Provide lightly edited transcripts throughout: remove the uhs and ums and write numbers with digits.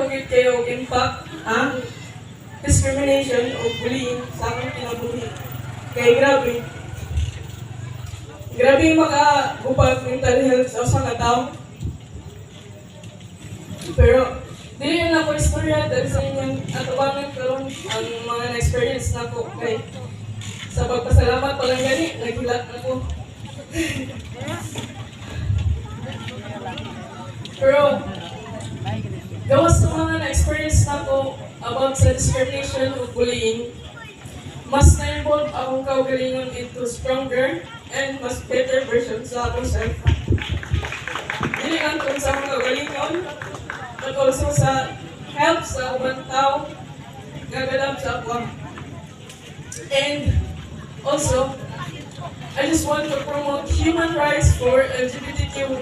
nakahugit kayo impact ang discrimination o bullying sa akong kinabuhi. Kaya grabe. Grabe yung makagupat mental health sa usang katao. Pero, dili yun ako istorya dahil sa inyong atubangan karon ang mga na-experience na ko. Kay, sa pagpasalamat pa lang gani, naghilat na ko. Pero, gawas sa mga na-experience na ko about sa discrimination o bullying, mas na-involve akong kaugalingon into stronger and mas better version sa akong self. Dili lang kung sa akong kaugalingon, but also sa help sa ubang tao, gagalap sa ako. And also, I just want to promote human rights for LGBTQ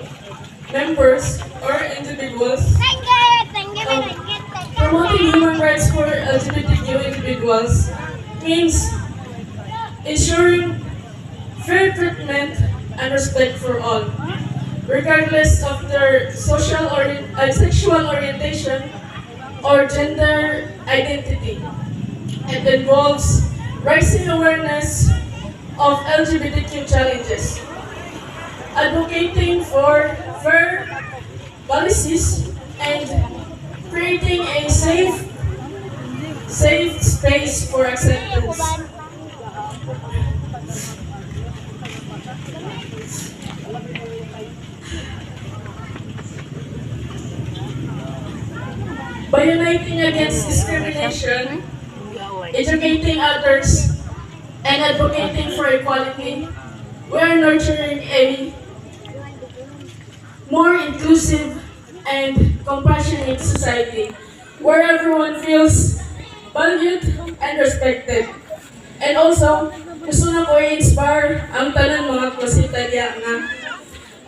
members or individuals. Promoting human rights for LGBTQ individuals means ensuring fair treatment and respect for all, regardless of their sexual orientation or gender identity. It involves raising awareness of LGBTQ challenges, advocating for fair policies, and creating a safe space for acceptance. By uniting against discrimination, educating others, and advocating for equality, we are nurturing a more inclusive and compassionate society where everyone feels valued and respected. And also, gusto na ko i-inspire ang tanan mga klasita diya nga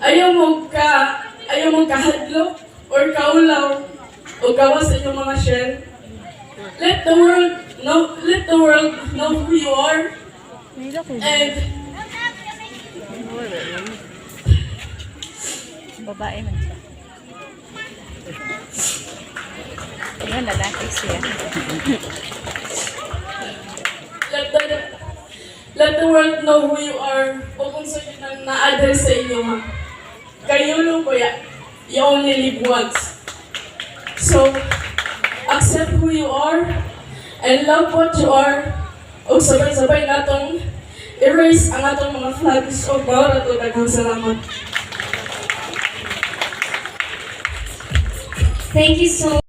ayaw mong kahadlok or kaulaw o gawas sa inyong mga shell. Let the world know who you are and babae man siya. Ayan, lalaki siya. let the world know who you are o kung saan yun na-address sa inyo ha. Kayo lang kuya, you only live once. So, accept who you are and love what you are o sabay-sabay natong erase ang atong mga flags o bawat ato daghang salamat. Thank you so